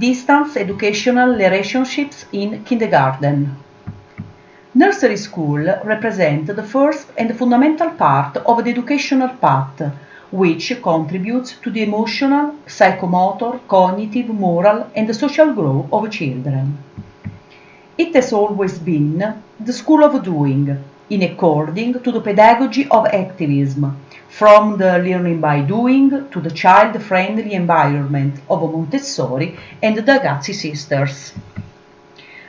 Distance educational relationships in kindergarten. Nursery school represents the first and fundamental part of the educational path, which contributes to the emotional, psychomotor, cognitive, moral, and social growth of children. It has always been the school of doing, in according to the pedagogy of activism, from the learning by doing to the child-friendly environment of Montessori and the Ragazzi sisters.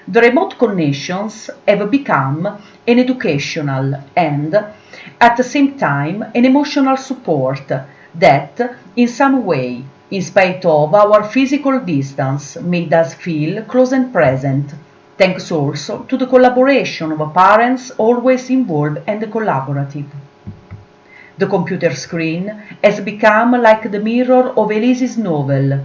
The remote connections have become an educational and, at the same time, an emotional support that, in some way, in spite of our physical distance, made us feel close and present, thanks also to the collaboration of parents always involved and collaborative. The computer screen has become like the mirror of Elise's novel,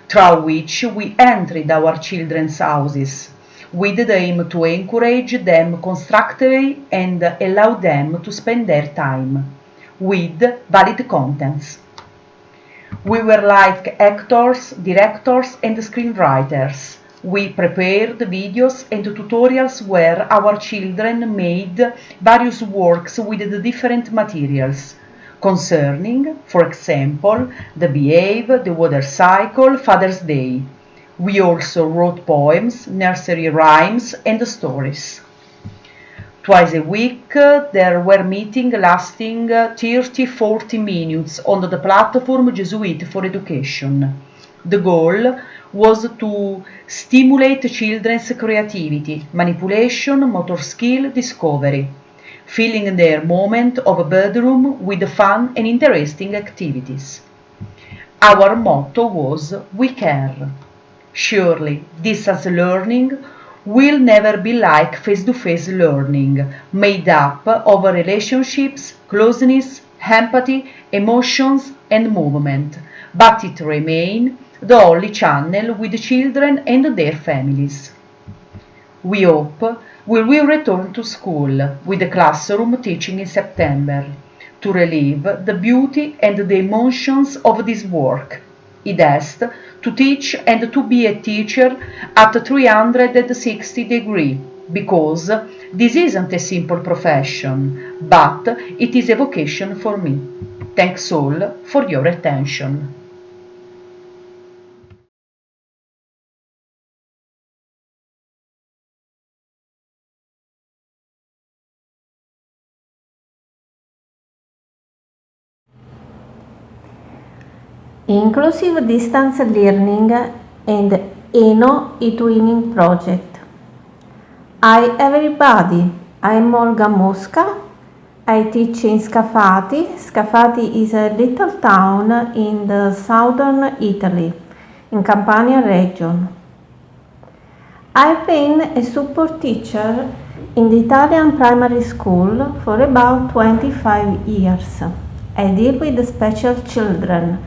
through which we entered our children's houses, with the aim to encourage them constructively and allow them to spend their time with valid contents. We were like actors, directors, and screenwriters. We prepared videos and tutorials where our children made various works with the different materials, concerning, for example, the Behave, the Water Cycle, Father's Day. We also wrote poems, nursery rhymes, and stories. Twice a week there were meetings lasting 30-40 minutes on the platform Jesuit for Education. The goal was to stimulate children's creativity, manipulation, motor skill, discovery, filling their moment of bedroom with fun and interesting activities. Our motto was "We care." Surely, distance learning will never be like face-to-face learning, made up of relationships, closeness, empathy, emotions, and movement, but it remains the only channel with children and their families. We hope we will return to school with the classroom teaching in September to relive the beauty and the emotions of this work. It has to teach and to be a teacher at 360 degrees, because this isn't a simple profession, but it is a vocation for me. Thanks all for your attention. Inclusive Distance Learning and ENO e-twinning project. Hi everybody, I'm Olga Mosca. I teach in Scafati. Scafati is a little town in the southern Italy, in Campania region. I've been a support teacher in the Italian primary school for about 25 years. I deal with special children,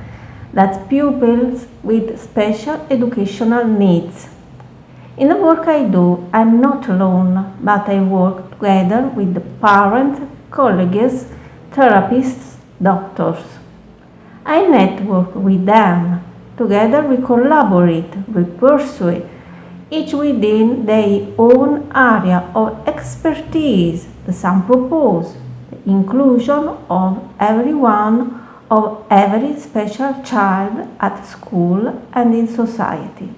that's pupils with special educational needs. In the work I do, I'm not alone, but I work together with the parents, colleagues, therapists, doctors. I network with them. Together we collaborate, we pursue, each within their own area of expertise. Some propose the inclusion of everyone, of every special child at school and in society.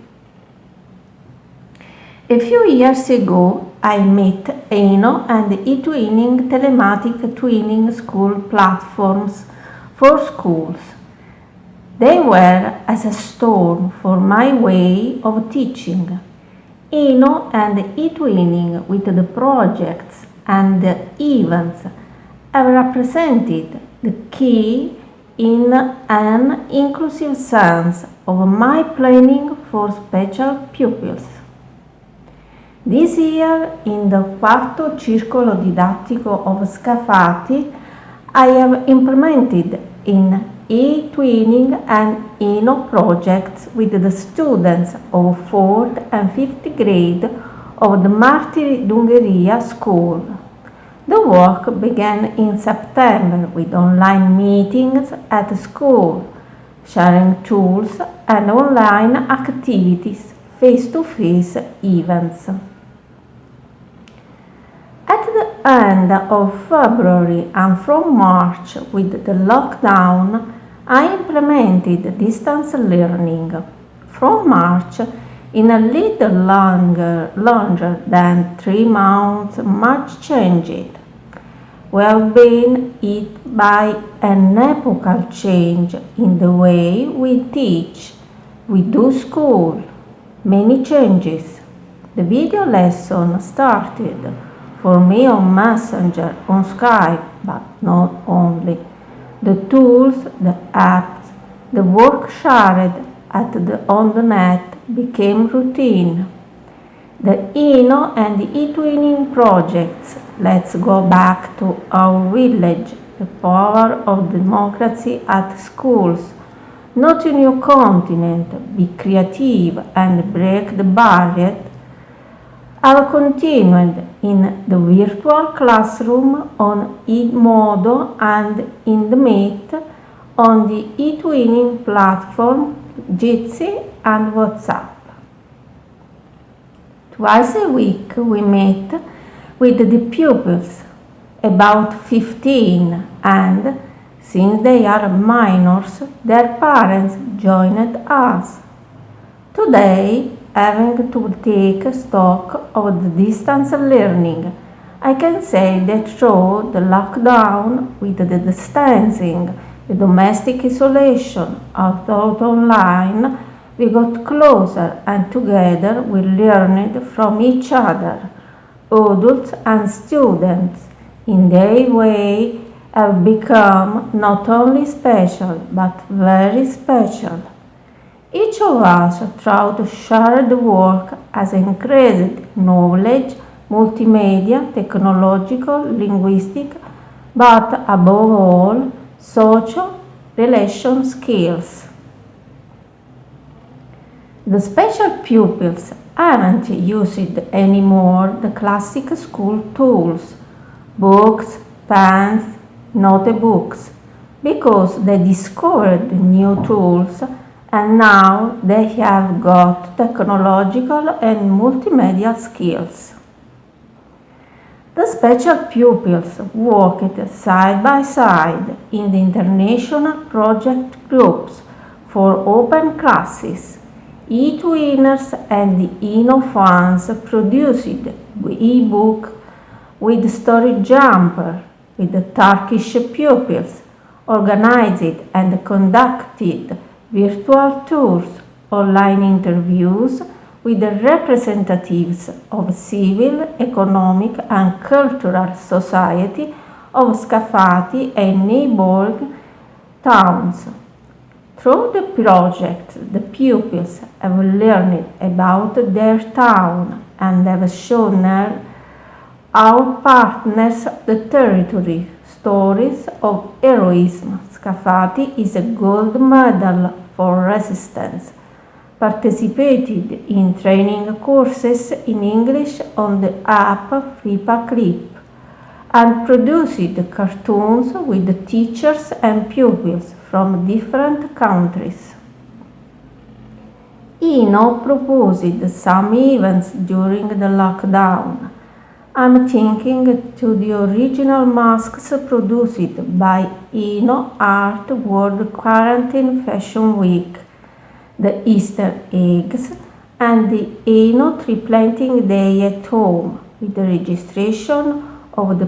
A few years ago, I met ENO and e-twinning telematic twinning school platforms for schools. They were as a storm for my way of teaching. ENO and e-twinning with the projects and the events have represented the key in an inclusive sense of my planning for special pupils. This year, in the quarto circolo didattico of Scafati, I have implemented in e-twinning and ENO projects with the students of 4th and 5th grade of the Martiri d'Ungheria school. The work began in September with online meetings at school, sharing tools and online activities face-to-face events. At the end of February and from March with the lockdown, I implemented distance learning. From March, in a little longer than 3 months, much changed. We have been hit by an epochal change in the way we teach, we do school. Many changes. The video lesson started for me on Messenger, on Skype, but not only. The tools, the apps, the work shared on the net became routine. The ENO and the e-twinning projects, let's go back to our village, the power of democracy at schools, not in your continent, be creative and break the barrier, have continued in the virtual classroom on eModo and in the Meet, on the e-twinning platform, Jitsi and WhatsApp. Twice a week we meet with the pupils, about 15, and since they are minors, their parents joined us. Today, having to take stock of the distance learning, I can say that through the lockdown, with the distancing, the domestic isolation, although online, we got closer and together we learned from each other. Adults and students, in their way, have become not only special but very special. Each of us, through shared work, has increased knowledge, multimedia, technological, linguistic, but above all, social relation skills. The special pupils haven't used anymore the classic school tools, books, pens, notebooks, because they discovered new tools and now they have got technological and multimedia skills. The special pupils worked side by side in the international project groups for open classes. E-Twinners and the ENO fans produced e-book with Story Jumper with the Turkish pupils, organized and conducted virtual tours, online interviews with the representatives of civil, economic and cultural society of Scafati and neighboring towns. Through the project, the pupils have learned about their town and have shown our partners the territory, stories of heroism. Scafati is a gold medal for resistance, participated in training courses in English on the app FIPA Clip, and produced cartoons with the teachers and pupils from different countries. ENO proposed some events during the lockdown. I'm thinking to the original masks produced by ENO Art World Quarantine Fashion Week, the Easter eggs, and the ENO Tree Planting Day at Home, with the registration of the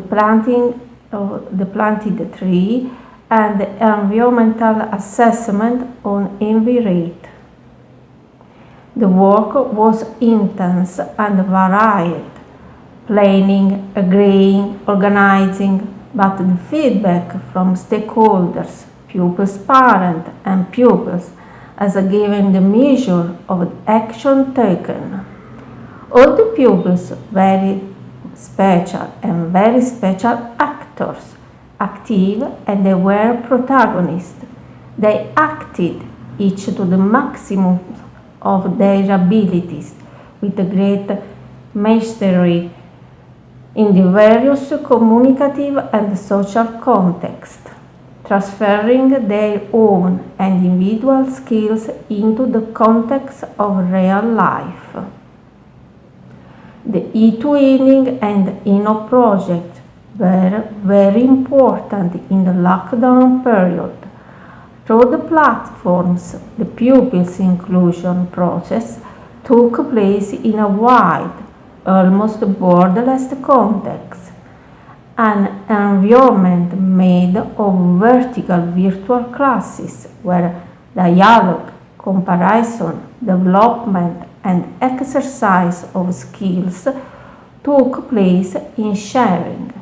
planted tree and the environmental assessment on EnviRate. The work was intense and varied, planning, agreeing, organizing, but the feedback from stakeholders, pupils, parents, and pupils has given the measure of the action taken. All the pupils very special and very special actors, active, and they were protagonists. They acted each to the maximum of their abilities with a great mastery in the various communicative and social contexts. transferring their own and individual skills into the context of real life. The e-twinning and INO project were very important in the lockdown period. Through the platforms, the pupils' inclusion process took place in a wide, almost borderless context, an environment made of vertical virtual classes where dialogue, comparison, development, and exercise of skills took place in sharing.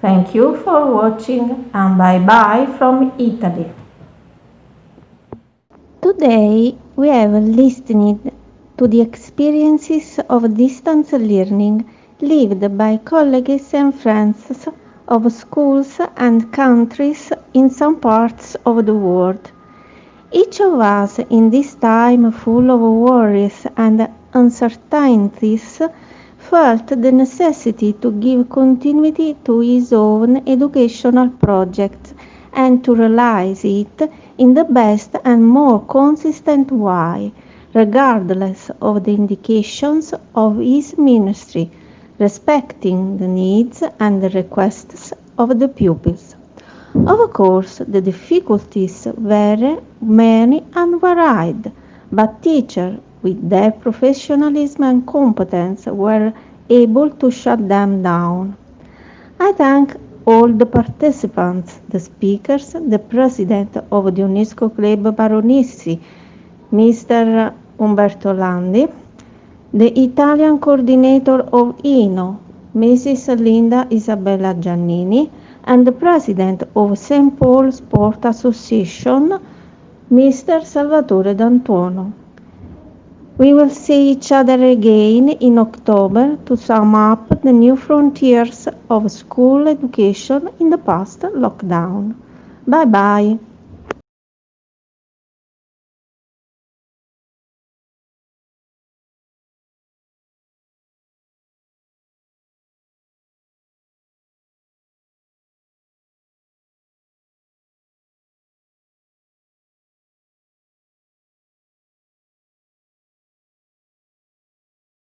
Thank you for watching and bye-bye from Italy. Today we have listened to the experiences of distance learning lived by colleagues and friends of schools and countries in some parts of the world. Each of us in this time full of worries and uncertainties felt the necessity to give continuity to his own educational project and to realize it in the best and more consistent way, regardless of the indications of his ministry, respecting the needs and the requests of the pupils. Of course, the difficulties were many and varied, but teachers, with their professionalism and competence, were able to shut them down. I thank all the participants, the speakers, the president of the UNESCO Club Baronesi, Mr. Umberto Landi, the Italian coordinator of INO, Mrs. Linda Isabella Giannini, and the president of St. Paul Sport Association, Mr. Salvatore D'Antuono. We will see each other again in October to sum up the new frontiers of school education in the past lockdown. Bye bye.